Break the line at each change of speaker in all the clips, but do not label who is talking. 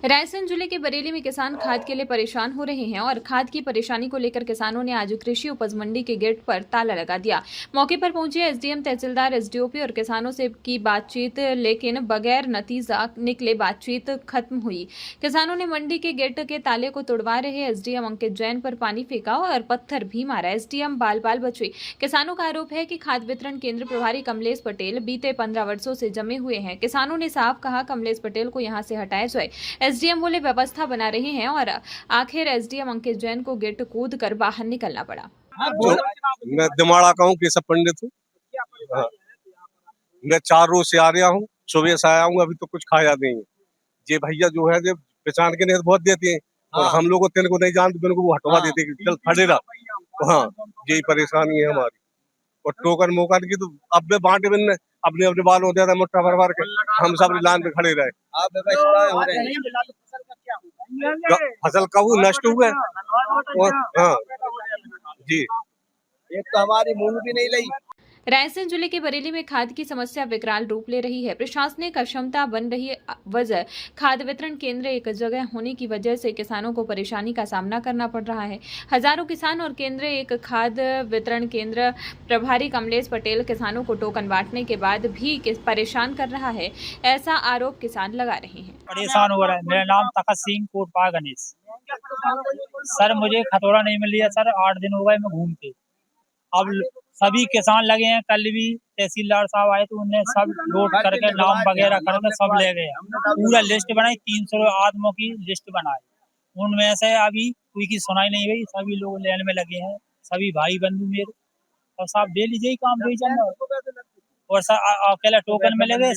रायसेन जिले के बरेली में किसान खाद के लिए परेशान हो रहे हैं और खाद की परेशानी को लेकर किसानों ने आज कृषि उपज मंडी के गेट पर ताला लगा दिया। मौके पर पहुंचे एसडीएम, तहसीलदार, एसडीओपी और किसानों से की बातचीत, लेकिन बगैर नतीजा निकले बातचीत खत्म हुई। किसानों ने मंडी के गेट के ताले को तोड़वा रहे एसडीएम अंकित जैन पर पानी फेंका और पत्थर भी मारा। एसडीएम बाल बाल बचे। किसानों का आरोप है कि खाद वितरण केंद्र प्रभारी कमलेश पटेल बीते 15 वर्षों से जमे हुए हैं। किसानों ने साफ कहा कमलेश पटेल को यहां से हटाया जाए। एसडीएम बोले व्यवस्था बना रहे हैं और आखिर एसडीएम अंकित जैन को गेट कूद कर बाहर निकलना पड़ा।
मैं दिमाड़ा का हूँ, केशव पंडित हूँ। हाँ। मैं 4 रोज से आ रहा हूँ, सुबह से आया हूँ, अभी तो कुछ खाया नहीं है। ये भैया जो है ये पहचान के नहीं बहुत देते हैं और हम लोग तेन को नहीं जानते, तेन को वो हटवा देते हैं, चल खड़े रहा। हाँ, यही परेशानी है हमारी। और टोकन मोकन की तो अब भी बांटे बिन अपने अपने बाल होते थे मुट्ठा भर भर के, हम सब लाइन पे खड़े रहे। फसल का वो नष्ट हुआ और हाँ जी,
एक तो हमारी मूंग भी नहीं लगी।
रायसेन जिले के बरेली में खाद की समस्या विकराल रूप ले रही है। प्रशासनिक अक्षमता बन रही वजह खाद वितरण केंद्र एक जगह होने की वजह से किसानों को परेशानी का सामना करना पड़ रहा है। हजारों किसान और केंद्र एक खाद वितरण केंद्र प्रभारी कमलेश पटेल किसानों को टोकन बांटने के बाद भी परेशान कर रहा है, ऐसा आरोप किसान लगा रहे हैं।
परेशान हो रहा है। मेरा नाम तखत सिंह कोटपा गणेश। सर मुझे खतौरा नहीं मिल रहा सर, 8 दिन हो गए मैं घूमते। अब सभी किसान लगे हैं, कल भी तहसीलदार साहब आए तो उन्हें सब नोट करके नाम वगैरह करके सब ले गए। पूरा लिस्ट बनाई, 300 आदमों की लिस्ट बनाई। उनमें से अभी कोई की सुनाई नहीं हुई, सभी लोग लेने में लगे हैं, सभी भाई बंधु मेरे। और साहब दे लीजिए काम दे चल रहा। और सर अकेला टोकन में लगे,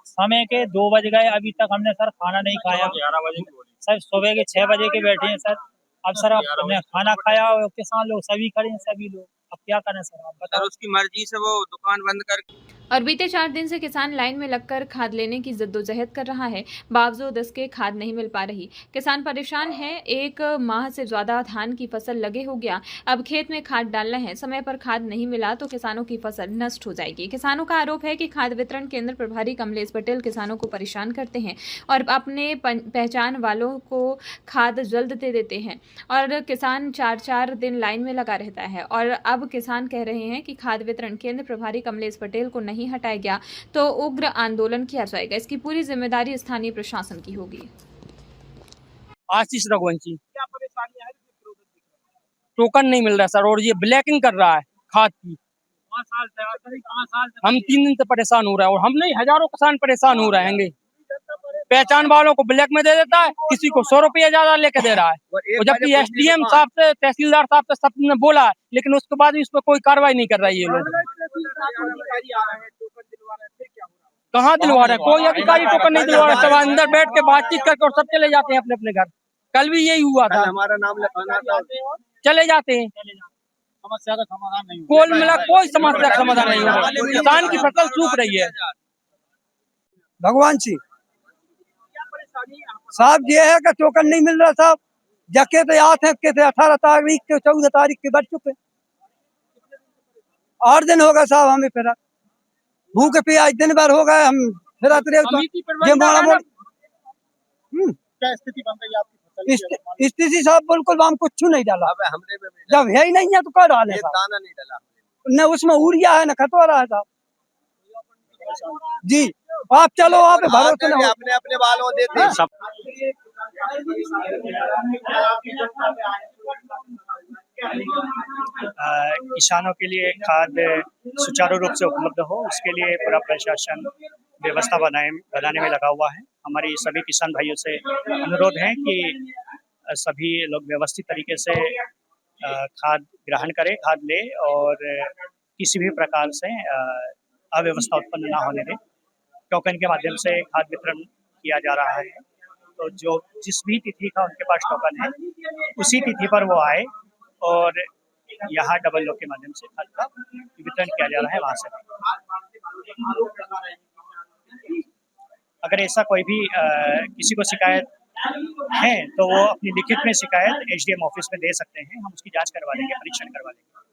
समय के 2 बज गए, अभी तक हमने सर खाना नहीं खाया। सर सुबह के 6 बजे के बैठे हैं सर। अब सर हमने खाना खाया और किसान लोग सभी खड़े हैं, सभी लोग। अब क्या करें सर, आप बताओ।
उसकी मर्जी से वो दुकान बंद कर।
और बीते 4 दिन से किसान लाइन में लगकर खाद लेने की जद्दोजहद कर रहा है, बावजूद इसके खाद नहीं मिल पा रही। किसान परेशान है। 1 माह से ज्यादा धान की फसल लगे हो गया, अब खेत में खाद डालना है, समय पर खाद नहीं मिला तो किसानों की फसल नष्ट हो जाएगी। किसानों का आरोप है कि खाद वितरण केंद्र प्रभारी कमलेश पटेल किसानों को परेशान करते हैं और अपने पहचान वालों को खाद जल्द दे देते हैं और किसान 4-4 दिन लाइन में लगा रहता है। और अब किसान कह रहे हैं कि खाद वितरण केंद्र प्रभारी कमलेश पटेल को नहीं हटाया गया तो उग्र आंदोलन किया जाएगा। इसकी पूरी जिम्मेदारी स्थानीय प्रशासन की होगी।
आशीष रघुवंशी। क्या परेशानी है? टोकन नहीं मिल रहा सर, और ये ब्लैकिंग कर रहा है खाद की। हम 3 दिन से परेशान हो रहे हैं और हम नहीं, हजारों किसान परेशान हो रहेंगे। पहचान वालों को ब्लैक में दे देता है, किसी को 100 रुपया ज्यादा लेके दे रहा है। और जबकि एसडीएम साहब से, तहसीलदार साहब से सबने बोला, लेकिन उसके बाद भी इस पर कोई कार्रवाई नहीं कर रहा है ये लोग। कहाँ दिलवा रहे हैं? कोई अधिकारी टोकन नहीं दिलवा रहा। सब अंदर बैठ के बातचीत करके और सब चले जाते हैं अपने अपने घर। कल भी यही हुआ था,
हमारा नाम लिखाना था,
चले जाते हैं।
समस्या का समाधान नहीं हो,
कोई मिला, कोई समस्या का समाधान नहीं हो रहा। किसान की फसल सूख रही है।
भगवान सिंह साहब, ये है कि टोकन नहीं मिल रहा साहब। जके तो याद है के 18 तारीख के 14 तारीख के बढ़ चुके, 8 दिन हो गए साहब। हमें फिर भूख पे आज दिन भर हो गए, हम फिर स्थिति साहब बिल्कुल हम कुछ नहीं डाला। जब है ही नहीं है तो क्या डाले?
दाना नहीं डाला
न उसमें यूरिया है न खतौरा है साहब जी। आप चलो, आप भरोसे न
अपने अपने बालों देते हैं सब।
किसानों के लिए खाद सुचारू रूप से उपलब्ध हो, उसके लिए पूरा प्रशासन व्यवस्था बनाने में लगा हुआ है। हमारी सभी किसान भाइयों से अनुरोध है कि सभी लोग व्यवस्थित तरीके से खाद ग्रहण करें, खाद ले, और किसी भी प्रकार से अव्यवस्था उत्पन्न ना होने दें। टोकन के माध्यम से खाद वितरण किया जा रहा है, तो जो जिस भी तिथि का उनके पास टोकन है उसी तिथि पर वो आए और यहाँ डबल लॉक के माध्यम से खाद का वितरण किया जा रहा है। वहाँ से अगर ऐसा कोई भी किसी को शिकायत है तो वो अपनी लिखित में शिकायत एसडीएम ऑफिस में दे सकते हैं। हम उसकी जांच करवा लेंगे, परीक्षण करवा लेंगे।